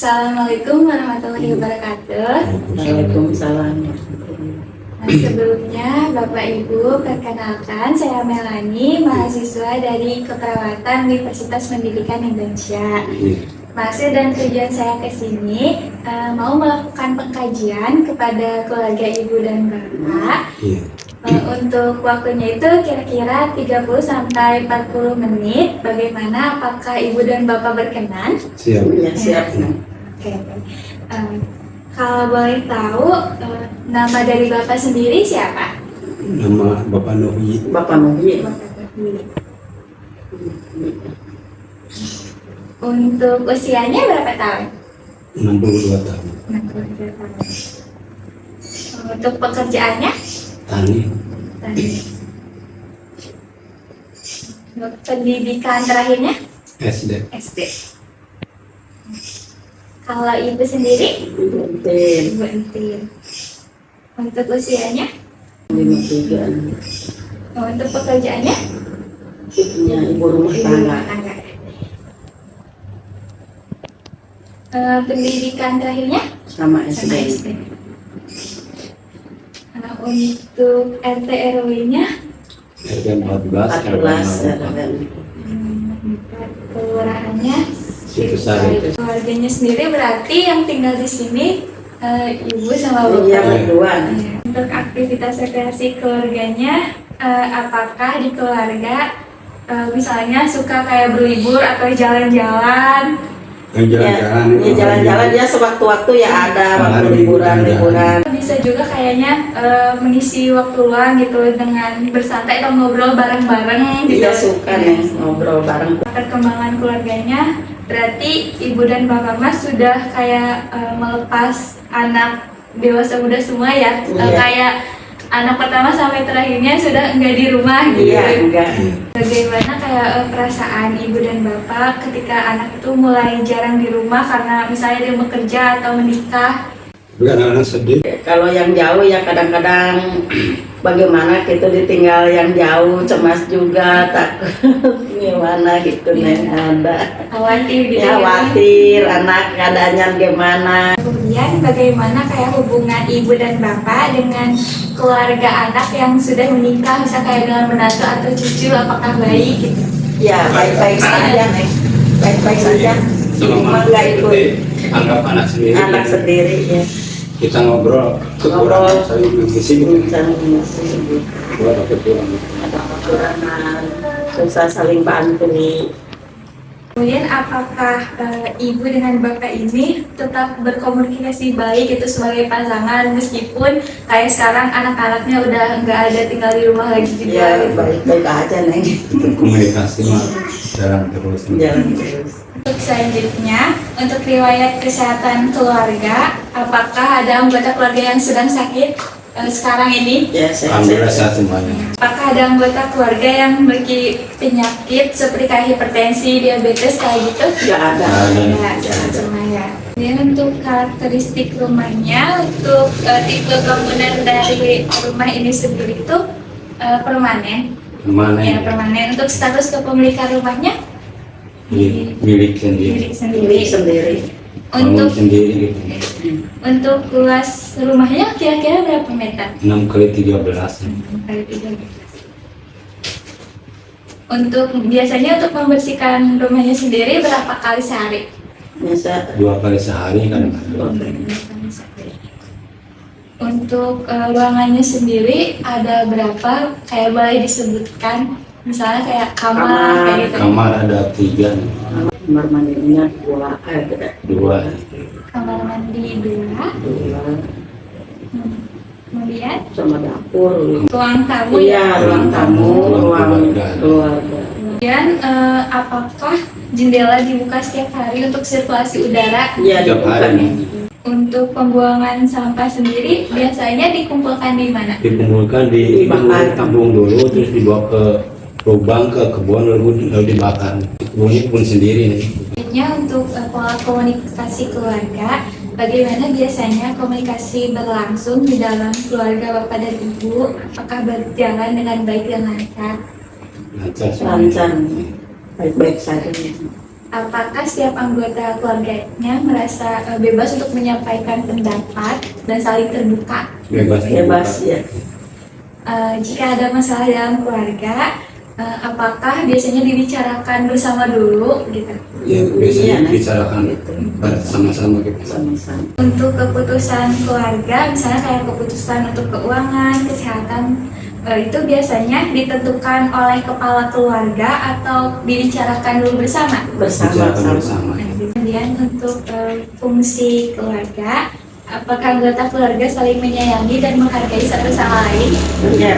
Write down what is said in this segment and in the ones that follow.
Assalamualaikum warahmatullahi wabarakatuh. Waalaikumsalam. Sebelumnya, Bapak Ibu, perkenalkan saya Melani, mahasiswa dari Keperawatan Universitas Pendidikan Indonesia. Maksud dan tujuan saya ke sini mau melakukan pengkajian kepada keluarga Ibu dan Bapak. Untuk waktunya itu kira-kira 30 sampai 40 menit. Bagaimana, apakah Ibu dan Bapak berkenan? Siap. Ya, siap. Oke. Kalau boleh tahu, nama dari Bapak sendiri siapa? Nama Bapak Nuhi. Bapak Nuhi. Untuk usianya berapa tahun? 62 tahun. 62 tahun. Untuk pekerjaannya? Tani. Untuk pendidikan terakhirnya? SD. SD. Kalau Ibu sendiri? Entin. Ibu Entin. Untuk usianya? 53. Untuk pekerjaannya? Ibunya ibu rumah Ibu tangga. rumah tangga. Pendidikan terakhirnya? Sama Sama SD. SD. Untuk RT RW-nya? RT 14. 14. Kelurahannya? Situsari. Keluarganya sendiri berarti yang tinggal di sini Ibu sama Bapak. Iya, berdua. Untuk aktivitas rekreasi keluarganya, apakah di keluarga misalnya suka kayak berlibur atau jalan-jalan? Jalan-jalan. Ya, jalan-jalan ya sewaktu-waktu ya ada waktu liburan. Bisa juga kayaknya mengisi waktu luang gitu dengan bersantai atau ngobrol bareng-bareng gitu. Iya, suka nih ngobrol bareng. Perkembangan keluarganya berarti Ibu dan Bapak Mas sudah kayak melepas anak dewasa muda semua ya. Iya. Kayak anak pertama sampai terakhirnya sudah enggak di rumah gitu. Iya, enggak. Bagaimana kayak perasaan Ibu dan Bapak ketika anak itu mulai jarang di rumah karena misalnya dia bekerja atau menikah? Anak-anak sedih. Kalau yang jauh ya kadang-kadang bagaimana gitu ditinggal yang jauh, cemas juga, takut gimana gitu nih ada. Khawatir gitu Ya, khawatir anak keadaannya gimana. Kemudian bagaimana kayak hubungan Ibu dan Bapak dengan keluarga anak yang sudah menikah, misalnya kayak dengan menantu atau cucu, apakah baik gitu? Ya, baik-baik saja nih. Baik-baik saja. Cuma nggak ikut Anggap anak sendiri. anak sendiri ya. Kita ngobrol. Kekurangan saling mengisi. Buat kekurangan. Ada kekurangan, susah saling bantu. Kemudian apakah Ibu dengan Bapak ini tetap berkomunikasi baik itu sebagai pasangan meskipun kayak sekarang anak-anaknya udah nggak ada tinggal di rumah lagi juga? Ya, baik-baik aja nih. Untuk komunikasi mah jalan terus. Jalan terus. Untuk selanjutnya, untuk riwayat kesehatan keluarga, apakah ada anggota keluarga yang sedang sakit sekarang ini? Ya, saya Alhamdulillah sehat semuanya. Apakah ada anggota keluarga yang memiliki penyakit seperti kayak hipertensi, diabetes kayak gitu? nggak ada. Ya, semuanya. Kemudian untuk karakteristik rumahnya, untuk tipe bangunan dari rumah ini sendiri itu permanen. Kemana Ya, ya? permanen. Untuk status kepemilikan rumahnya Milik sendiri. milik sendiri. Milik sendiri. Bangun Untuk sendiri gitu. untuk luas rumahnya kira-kira berapa meter? 6 kali 13. Kali 13. Untuk biasanya untuk membersihkan rumahnya sendiri berapa kali sehari? Biasa 2 kali sehari kadang-kadang. Untuk ruangannya sendiri ada berapa? Kayak boleh disebutkan, misalnya kayak kamar, kayak gitu. Kamar ada 3 nih. kamar mandinya dua ada. 2. Kamar mandi 2. Kemudian Sama dapur. ruang tamu Iya, ya. ruang tamu, ruang keluarga. Kemudian apakah jendela dibuka setiap hari untuk sirkulasi udara? Iya, Setiap dibuka hari. nih. Untuk pembuangan sampah sendiri biasanya dikumpulkan di mana? Dikumpulkan di Dibakar. kampung dulu, terus dibawa ke lubang, ke kebun, lalu dibakar. Kebunnya kebun sendiri nih. Selanjutnya untuk pola komunikasi keluarga, bagaimana biasanya komunikasi berlangsung di dalam keluarga Bapak dan Ibu? Apakah berjalan dengan baik dan lancar? Lancar. Lancar, baik-baik saja. apakah setiap anggota keluarganya merasa bebas untuk menyampaikan pendapat dan saling terbuka? Bebas. Bebas ya. Jika ada masalah dalam keluarga, apakah biasanya dibicarakan bersama dulu gitu? Ya, biasanya Iya, nah. bicarakan Gitu. bersama-sama gitu. Sama-sama. Untuk keputusan keluarga, misalnya kayak keputusan untuk keuangan, kesehatan, itu biasanya ditentukan oleh kepala keluarga atau dibicarakan dulu bersama? Bicarakan Bersama-sama. bersama. Kemudian untuk fungsi keluarga, apakah anggota keluarga saling menyayangi dan menghargai satu sama lain? Ya.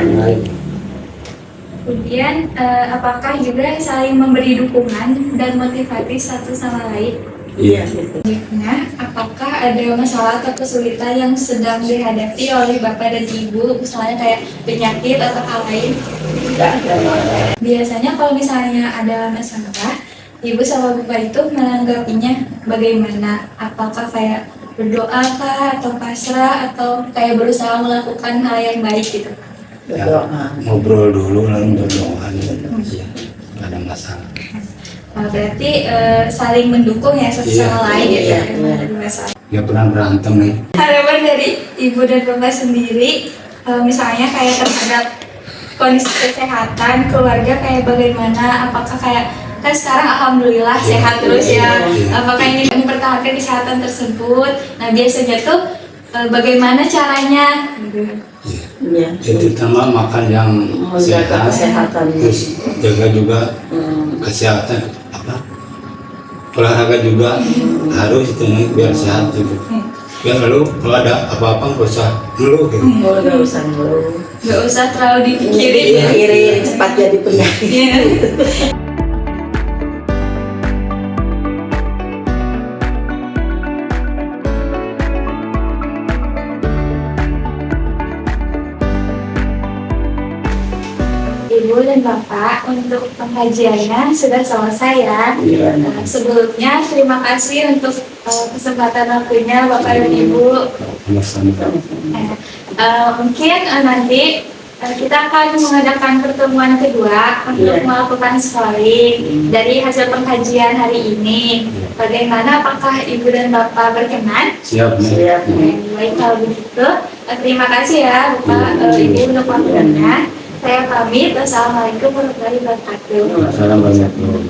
Kemudian apakah juga saling memberi dukungan dan motivasi satu sama lain? Iya gitu. Nah, apakah ada masalah atau kesulitan yang sedang dihadapi oleh bapak dan ibu, misalnya kayak penyakit atau hal lain? Tidak ada. Biasanya kalau misalnya ada masalah, ibu sama bapak itu menanggapinya bagaimana? Apakah kayak berdoa kah, atau pasrah, atau kayak berusaha melakukan hal yang baik gitu? Ya, Berdoa. ngobrol dulu lalu berdoa gitu. Iya, nggak ada masalah. Nah, berarti saling mendukung ya satu Iya. sama lain gitu Iya. ya, emang ada masalah. Nggak pernah berantem nih. Harapan dari ibu dan bapak sendiri, misalnya kayak terhadap kondisi kesehatan keluarga kayak bagaimana? Apakah kayak kan sekarang alhamdulillah Iya. sehat terus ya? Iya. Apakah ini mempertahankan kesehatan tersebut? Nah biasanya tuh bagaimana caranya? Gitu. Iya. Ya, terutama makan yang Menjaga sehat, kesehatan. terus jaga juga kesehatan olahraga juga harus itu nih biar sehat gitu. Biar lalu kalau ada apa-apa nggak usah ngeluh gitu. Oh, nggak usah ngeluh. Gak usah terlalu dipikirin ya. Pikirin cepat jadi penyakit. Iya. Ibu dan Bapak, untuk pengajiannya sudah selesai ya. Iya. Sebelumnya terima kasih untuk kesempatan waktunya Bapak dan Ibu. Sama-sama. Mungkin nanti kita akan mengadakan pertemuan kedua untuk Iya. melakukan scoring dari hasil pengkajian hari ini. Bagaimana, apakah Ibu dan Bapak berkenan? Siap nih. Siap. Baik, kalau begitu terima kasih ya Bapak Ibu untuk waktunya. Saya pamit. Wassalamualaikum warahmatullahi wabarakatuh. Assalamualaikum.